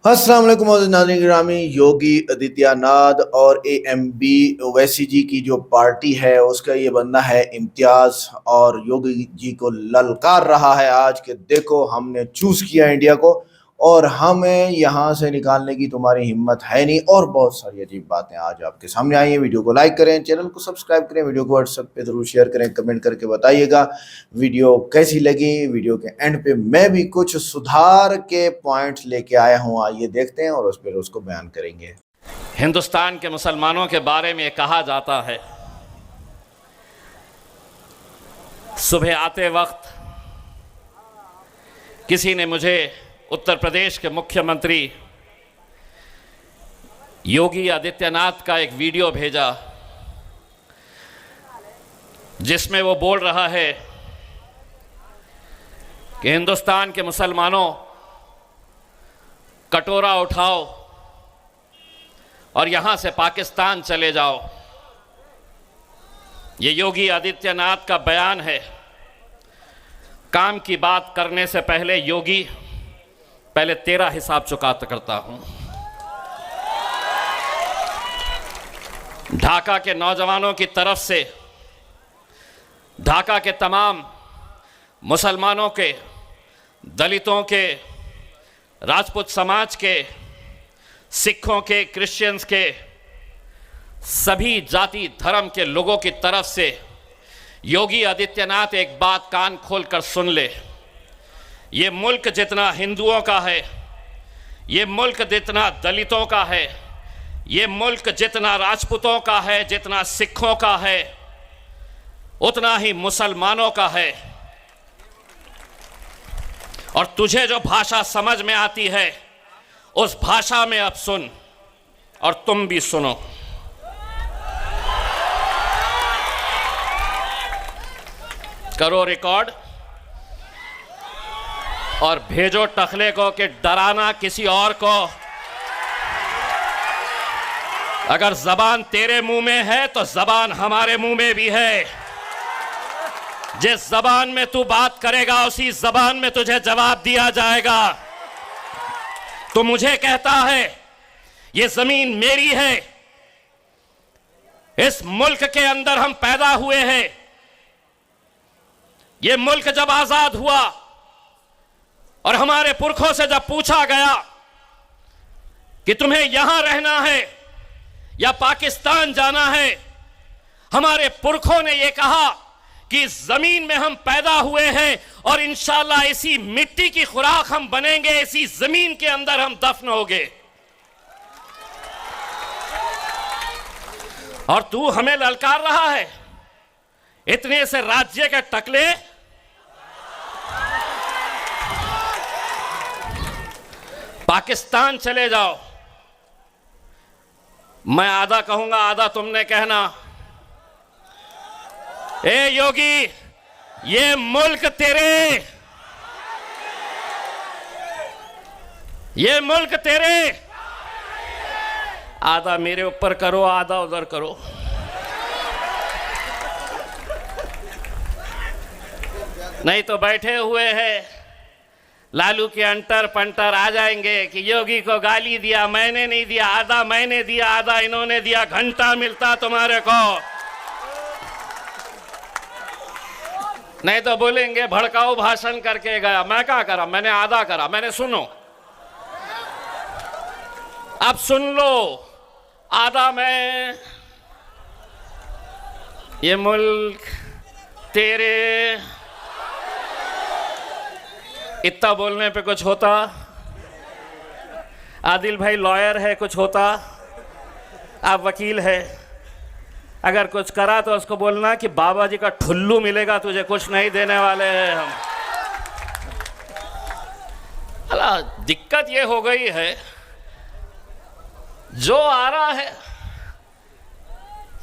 अस्सलाम वालेकुम मोअज़्ज़िज़ नाज़रीन गिरामी। योगी आदित्यनाथ और एएमबी ओवैसी जी की जो पार्टी है उसका ये बंदा है इम्तियाज़, और योगी जी को ललकार रहा है आज के देखो हमने चूज़ किया इंडिया को और हमें यहाँ से निकालने की तुम्हारी हिम्मत है नहीं, और बहुत सारी अजीब बातें आज आपके सामने आई हैं। वीडियो को लाइक करें, चैनल को सब्सक्राइब करें, वीडियो को व्हाट्सएप पे ज़रूर शेयर करें, कमेंट करके बताइएगा वीडियो कैसी लगी। वीडियो के एंड पे मैं भी कुछ सुधार के पॉइंट्स लेके आया हूँ, आइए देखते हैं और उस पर उसको बयान करेंगे। हिंदुस्तान के मुसलमानों के बारे में कहा जाता है, सुबह आते वक्त किसी ने मुझे उत्तर प्रदेश के मुख्यमंत्री योगी आदित्यनाथ का एक वीडियो भेजा जिसमें वो बोल रहा है कि हिंदुस्तान के मुसलमानों, कटोरा उठाओ और यहां से पाकिस्तान चले जाओ। ये योगी आदित्यनाथ का बयान है। काम की बात करने से पहले योगी, पहले तेरा हिसाब चुकाता करता हूं। ढाका के नौजवानों की तरफ से ढाका के तमाम मुसलमानों के, दलितों के, राजपूत समाज के, सिखों के, क्रिश्चियंस के, सभी जाति धर्म के लोगों की तरफ से योगी आदित्यनाथ एक बात कान खोलकर सुन ले। ये मुल्क जितना हिंदुओं का है, ये मुल्क जितना दलितों का है, ये मुल्क जितना राजपूतों का है, जितना सिखों का है, उतना ही मुसलमानों का है। और तुझे जो भाषा समझ में आती है उस भाषा में अब सुन, और तुम भी सुनो। करो रिकॉर्ड और भेजो टखले को कि डराना किसी और को। अगर जबान तेरे मुंह में है तो जबान हमारे मुंह में भी है। जिस जबान में तू बात करेगा उसी जबान में तुझे जवाब दिया जाएगा। तो मुझे कहता है ये जमीन मेरी है, इस मुल्क के अंदर हम पैदा हुए हैं। ये मुल्क जब आजाद हुआ और हमारे पुरखों से जब पूछा गया कि तुम्हें यहां रहना है या पाकिस्तान जाना है, हमारे पुरखों ने यह कहा कि इस जमीन में हम पैदा हुए हैं और इंशाअल्लाह इसी मिट्टी की खुराक हम बनेंगे, इसी जमीन के अंदर हम दफन होंगे। और तू हमें ललकार रहा है इतने से राज्य के टकले। पाकिस्तान चले जाओ, मैं आधा कहूंगा आधा तुमने कहना। ए योगी, ये मुल्क तेरे, ये मुल्क तेरे। आधा मेरे ऊपर करो, आधा उधर करो। नहीं तो बैठे हुए हैं लालू के अंटर पंटर आ जाएंगे कि योगी को गाली दिया, मैंने नहीं दिया, आधा मैंने दिया, आधा इन्होंने दिया, घंटा मिलता तुम्हारे को। नहीं तो बोलेंगे भड़काऊ भाषण करके गया। मैं क्या करा? मैंने आधा करा। मैंने सुनो, अब सुन लो आधा मैं। ये मुल्क तेरे, इतना बोलने पे कुछ होता? आदिल भाई लॉयर है, कुछ होता? आप वकील है, अगर कुछ करा तो उसको बोलना कि बाबा जी का ठुल्लू मिलेगा, तुझे कुछ नहीं देने वाले हैं हम। अला दिक्कत ये हो गई है, जो आ रहा है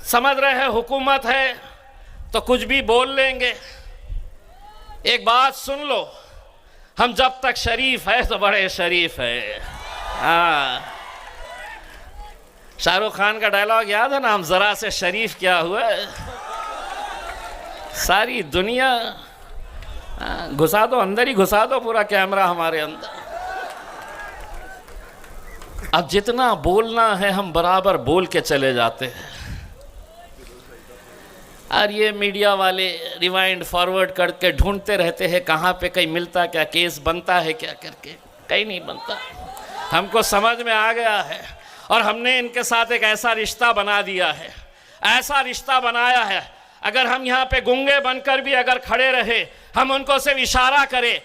समझ रहे हैं हुकूमत है तो कुछ भी बोल लेंगे। एक बात सुन लो, हम जब तक शरीफ है तो बड़े शरीफ है। हाँ, शाहरुख खान का डायलॉग याद है ना, हम जरा से शरीफ क्या हुआ। सारी दुनिया घुसा दो, अंदर ही घुसा दो पूरा कैमरा हमारे अंदर। अब जितना बोलना है हम बराबर बोल के चले जाते हैं, और ये मीडिया वाले रिवाइंड फॉरवर्ड करके ढूंढते रहते हैं कहाँ पे कहीं मिलता क्या, केस बनता है क्या करके। कहीं नहीं बनता। हमको समझ में आ गया है और हमने इनके साथ एक ऐसा रिश्ता बना दिया है, ऐसा रिश्ता बनाया है, अगर हम यहाँ पे गूंगे बनकर भी अगर खड़े रहे, हम उनको सिर्फ इशारा करें,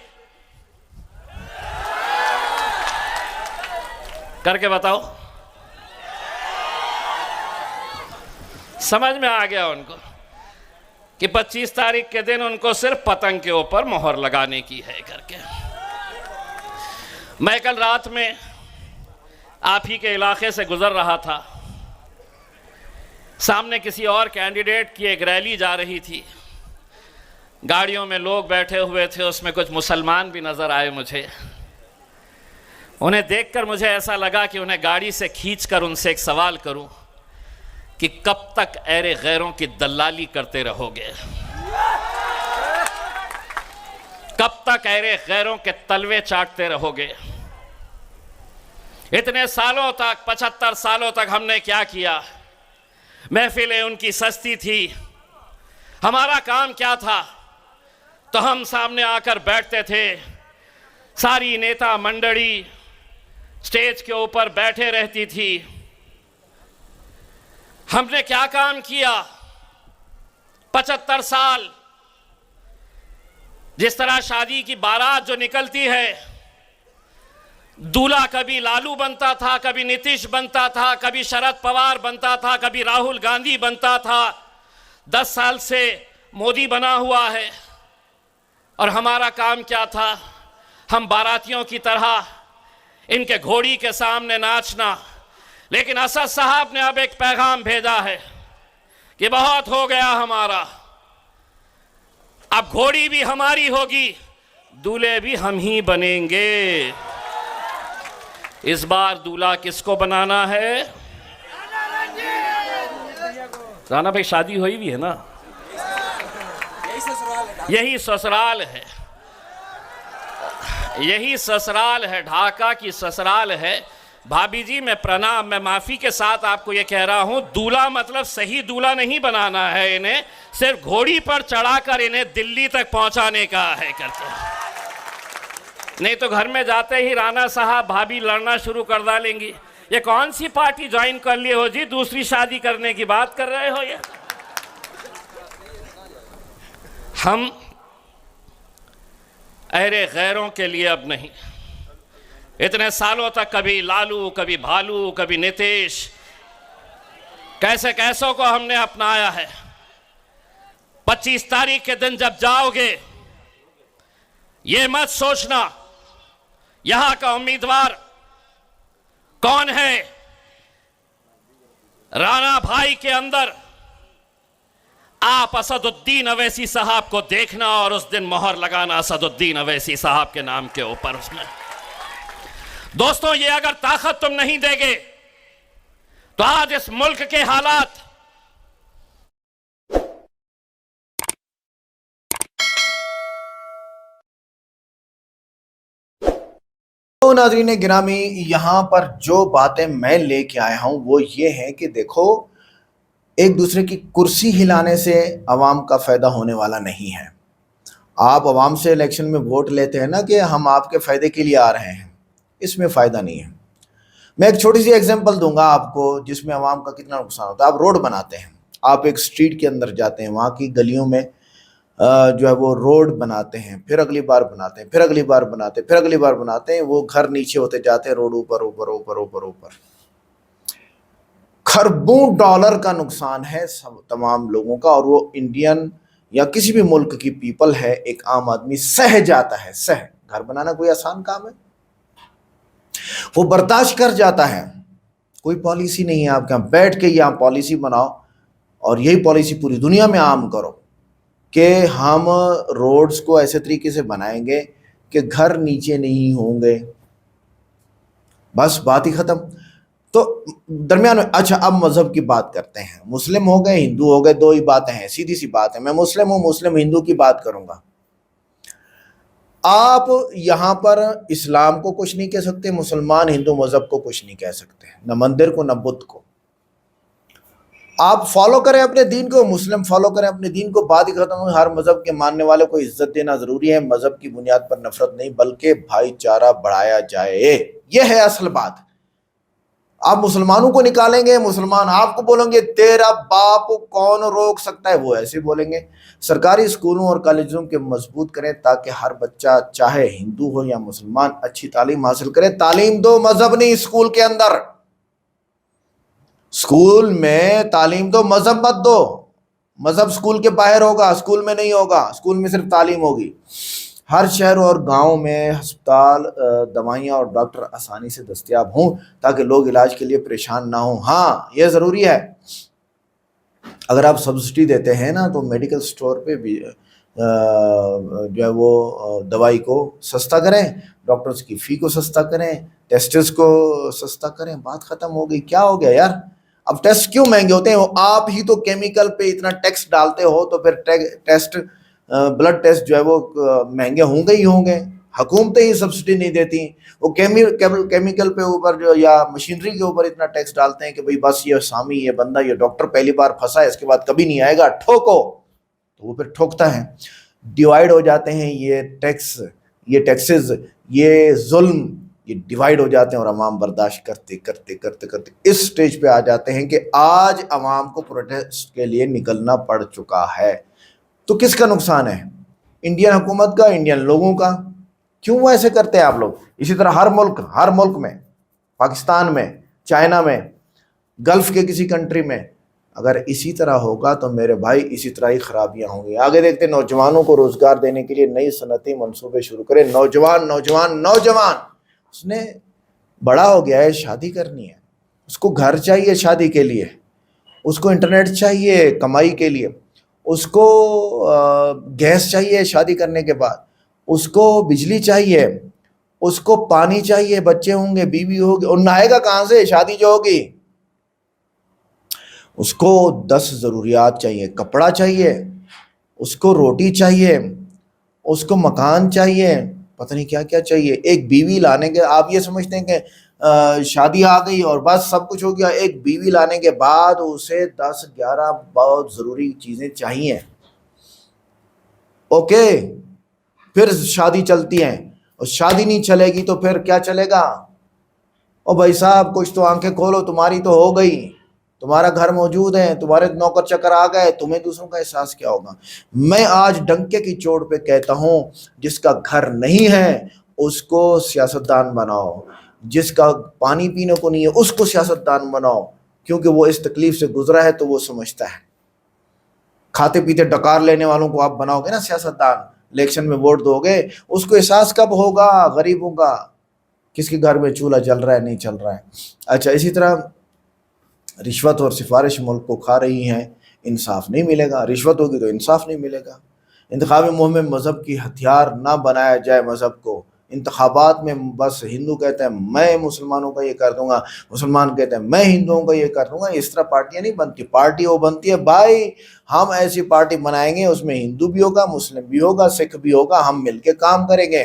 करके बताओ, समझ में आ गया उनको कि 25 तारीख के दिन उनको सिर्फ पतंग के ऊपर मोहर लगाने की है करके। मैं कल रात में आप ही के इलाके से गुजर रहा था, सामने किसी और कैंडिडेट की एक रैली जा रही थी, गाड़ियों में लोग बैठे हुए थे, उसमें कुछ मुसलमान भी नज़र आए मुझे। उन्हें देखकर मुझे ऐसा लगा कि उन्हें गाड़ी से खींचकर उनसे एक सवाल करूं कि कब तक ऐरे गैरों की दलाली करते रहोगे, कब तक ऐरे गैरों के तलवे चाटते रहोगे। इतने सालों तक, 75 सालों तक हमने क्या किया? महफिलें उनकी सस्ती थी, हमारा काम क्या था? तो हम सामने आकर बैठते थे, सारी नेता मंडली स्टेज के ऊपर बैठे रहती थी। हमने क्या काम किया 75 साल? जिस तरह शादी की बारात जो निकलती है, दूल्हा कभी लालू बनता था, कभी नीतीश बनता था, कभी शरद पवार बनता था, कभी राहुल गांधी बनता था, 10 साल से मोदी बना हुआ है। और हमारा काम क्या था? हम बारातियों की तरह इनके घोड़ी के सामने नाचना। लेकिन असद साहब ने अब एक पैगाम भेजा है कि बहुत हो गया हमारा, अब घोड़ी भी हमारी होगी, दूल्हे भी हम ही बनेंगे। इस बार दूल्हा किसको बनाना है? राणा भाई शादी हुई भी है ना, यही ससुराल है, यही ससुराल है, ढाका की ससुराल है। भाभी जी मैं प्रणाम, मैं माफी के साथ आपको ये कह रहा हूं, दूल्हा मतलब सही दूल्हा नहीं बनाना है, इन्हें सिर्फ घोड़ी पर चढ़ाकर इन्हें दिल्ली तक पहुंचाने का है करते। नहीं तो घर में जाते ही राणा साहब भाभी लड़ना शुरू कर डालेंगी, ये कौन सी पार्टी ज्वाइन कर लिए हो जी, दूसरी शादी करने की बात कर रहे हो? ये हम ऐरे गैरों के लिए अब नहीं, इतने सालों तक कभी लालू, कभी भालू, कभी नीतीश, कैसे कैसों को हमने अपनाया है। 25 तारीख के दिन जब जाओगे, ये मत सोचना यहां का उम्मीदवार कौन है। राणा भाई के अंदर आप असदुद्दीन अवैसी साहब को देखना और उस दिन मोहर लगाना असदुद्दीन अवैसी साहब के नाम के ऊपर। उसमें दोस्तों, ये अगर ताकत तुम नहीं देगे तो आज इस मुल्क के हालात तो नाज़रीन गिरामी, यहाँ पर जो बातें मैं लेके आया हूँ वो ये है कि देखो, एक दूसरे की कुर्सी हिलाने से अवाम का फ़ायदा होने वाला नहीं है। आप अवाम से इलेक्शन में वोट लेते हैं ना कि हम आपके फ़ायदे के लिए आ रहे हैं, इसमें फ़ायदा नहीं है। मैं एक छोटी सी एग्जांपल दूंगा आपको जिसमें अवाम का कितना नुकसान होता है। आप रोड बनाते हैं, आप एक स्ट्रीट के अंदर जाते हैं, वहाँ की गलियों में जो है वो रोड बनाते हैं, फिर अगली बार बनाते हैं, फिर अगली बार बनाते हैं, फिर अगली बार बनाते हैं, वो घर नीचे होते जाते हैं, रोड ऊपर ऊपर ऊपर ऊपर ऊपर। खरबों डॉलर का नुकसान है सब तमाम लोगों का, और वो इंडियन या किसी भी मुल्क की पीपल है, एक आम आदमी सह जाता है। सह, घर बनाना कोई आसान काम है? वो बर्दाश्त कर जाता है। कोई पॉलिसी नहीं है आपके यहाँ, बैठ के यहाँ पॉलिसी बनाओ और यही पॉलिसी पूरी दुनिया में आम करो कि हम रोड्स को ऐसे तरीके से बनाएंगे कि घर नीचे नहीं होंगे, बस बात ही खत्म। तो दरमियान में, अच्छा अब मजहब की बात करते हैं। मुस्लिम हो गए, हिंदू हो गए, दो ही बातें हैं, सीधी सी बात है। मैं मुस्लिम हूँ, मुस्लिम हिंदू की बात करूंगा। आप यहां पर इस्लाम को कुछ नहीं कह सकते, मुसलमान हिंदू मजहब को कुछ नहीं कह सकते, न मंदिर को न बुत को। आप फॉलो करें अपने दीन को, मुस्लिम फॉलो करें अपने दीन को, बात ही खत्म हुई। हर मजहब के मानने वाले को इज्जत देना जरूरी है, मजहब की बुनियाद पर नफरत नहीं, बल्कि भाईचारा बढ़ाया जाए, यह है असल बात। आप मुसलमानों को निकालेंगे, मुसलमान आपको बोलेंगे तेरा बाप कौन रोक सकता है, वो ऐसे बोलेंगे। सरकारी स्कूलों और कॉलेजों के मजबूत करें ताकि हर बच्चा चाहे हिंदू हो या मुसलमान अच्छी तालीम हासिल करे। तालीम दो, मजहब नहीं। स्कूल के अंदर, स्कूल में तालीम दो, मजहब मत दो। मजहब स्कूल के बाहर होगा, स्कूल में नहीं होगा। स्कूल में सिर्फ तालीम होगी। हर शहर और गांव में अस्पताल, दवाइयाँ और डॉक्टर आसानी से दस्तयाब हों ताकि लोग इलाज के लिए परेशान ना हों। हाँ, यह ज़रूरी है। अगर आप सब्सिडी देते हैं ना, तो मेडिकल स्टोर पे भी जो है वो दवाई को सस्ता करें, डॉक्टर्स की फ़ी को सस्ता करें, टेस्ट्स को सस्ता करें, बात ख़त्म हो गई। क्या हो गया यार, अब टेस्ट क्यों महंगे होते हैं? आप ही तो केमिकल पे इतना टैक्स डालते हो, तो फिर टेस्ट, ब्लड टेस्ट जो है वो महंगे होंगे ही होंगे। हुकूमतें ही सब्सिडी नहीं देती, वो केमिकल पे ऊपर जो या मशीनरी के ऊपर इतना टैक्स डालते हैं कि भाई बस ये सामी, ये बंदा, ये डॉक्टर पहली बार फंसा है, इसके बाद कभी नहीं आएगा, ठोको। तो वो फिर ठोकता है। डिवाइड हो जाते हैं ये टैक्स, ये टैक्सेस, ये जुल्म, ये डिवाइड हो जाते हैं और अवाम बर्दाश्त करते करते करते करते इस स्टेज पे आ जाते हैं कि आज अवाम को प्रोटेस्ट के लिए निकलना पड़ चुका है। तो किसका नुकसान है? इंडियन हुकूमत का, इंडियन लोगों का। क्यों ऐसे करते हैं आप लोग? इसी तरह हर मुल्क में, पाकिस्तान में, चाइना में, गल्फ के किसी कंट्री में अगर इसी तरह होगा तो मेरे भाई इसी तरह ही खराबियां होंगी। आगे देखते, नौजवानों को रोजगार देने के लिए नई सनती मंसूबे शुरू करें। नौजवान उसने बड़ा हो गया है, शादी करनी है, उसको घर चाहिए शादी के लिए, उसको इंटरनेट चाहिए कमाई के लिए, उसको गैस चाहिए शादी करने के बाद, उसको बिजली चाहिए, उसको पानी चाहिए, बच्चे होंगे, बीवी होगी, और नहाएगा कहाँ से शादी जो होगी? उसको 10 ज़रूरियात चाहिए, कपड़ा चाहिए, उसको रोटी चाहिए, उसको मकान चाहिए, पता नहीं क्या क्या चाहिए। एक बीवी लाने के, आप ये समझते हैं कि शादी आ गई और बस सब कुछ हो गया। एक बीवी लाने के बाद उसे 10-11 बहुत ज़रूरी चीज़ें चाहिए। ओके, फिर शादी चलती हैं, और शादी नहीं चलेगी तो फिर क्या चलेगा? ओ भाई साहब, कुछ तो आंखें खोलो, तुम्हारी तो हो गई, तुम्हारा घर मौजूद है, तुम्हारे नौकर चक्कर आ गए, तुम्हें दूसरों का एहसास क्या होगा? मैं आज डंके की चोट पे कहता हूं, जिसका घर नहीं है उसको सियासतदान बनाओ, जिसका पानी पीने को नहीं है उसको सियासतदान बनाओ, क्योंकि वो इस तकलीफ से गुजरा है तो वो समझता है। खाते पीते डकार लेने वालों को आप बनाओगे ना सियासतदान, इलेक्शन में वोट दोगे, उसको एहसास कब होगा गरीबों का, किसके घर में चूल्हा जल रहा है नहीं चल रहा है। अच्छा, इसी तरह रिश्वत और सिफारिश मुल्क को खा रही हैं, इंसाफ नहीं मिलेगा। रिश्वत होगी तो इंसाफ नहीं मिलेगा। इंतखाबी मुहिम में मज़हब की हथियार ना बनाया जाए मज़हब को। इंतखाबात में बस हिंदू कहते हैं मैं मुसलमानों का ये कर दूंगा, मुसलमान कहते हैं मैं हिंदुओं का ये कर दूंगा। इस तरह पार्टियां नहीं बनती। पार्टी वो बनती है भाई, हम ऐसी पार्टी बनाएंगे उसमें हिंदू भी होगा, मुस्लिम भी होगा, सिख भी होगा, हम मिलके काम करेंगे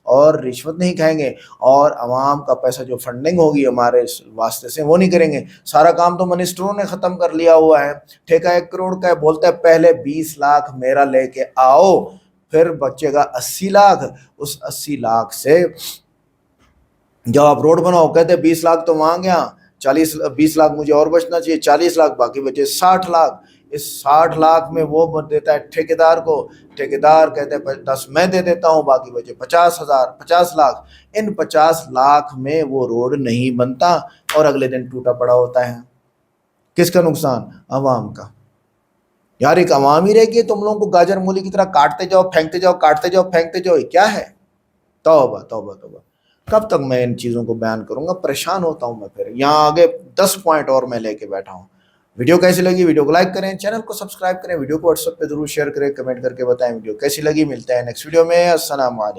और रिश्वत नहीं खाएंगे, और अवाम का पैसा जो फंडिंग होगी हमारे वास्ते से वो नहीं करेंगे। सारा काम तो मिनिस्टरों ने ख़त्म कर लिया हुआ है। ठेका 1 करोड़ का है, बोलता है पहले 20 लाख मेरा लेके आओ, फिर बचेगा 80 लाख। उस 80 लाख से जब आप रोड बनाओ, कहते 20 लाख तो वहाँ गया, 20 लाख मुझे और बचना चाहिए, 40 लाख, बाकी बचे 60 लाख। इस 60 लाख में वो देता है ठेकेदार को, ठेकेदार कहते हैं 10 मैं दे देता हूँ, बाकी बचे 50 लाख। इन 50 लाख में वो रोड नहीं बनता और अगले दिन टूटा पड़ा होता है। किसका नुकसान? अवाम का। यार एक अवाम ही रहेगी, तुम लोगों को गाजर मूली की तरह काटते जाओ, फेंकते जाओ, काटते जाओ, फेंकते जाओ, क्या है? तौबा तौबा तौबा। कब तक मैं इन चीज़ों को बयान करूंगा? परेशान होता हूं मैं। फिर यहाँ आगे 10 पॉइंट और मैं लेके बैठा हूँ। वीडियो कैसी लगी? वीडियो को लाइक करें, चैनल को सब्सक्राइब करें, वीडियो को व्हाट्सएप पे जरूर शेयर करें, कमेंट करके बताएं वीडियो कैसी लगी। मिलते हैं नेक्स्ट वीडियो में। अस्सलाम वालेकुम।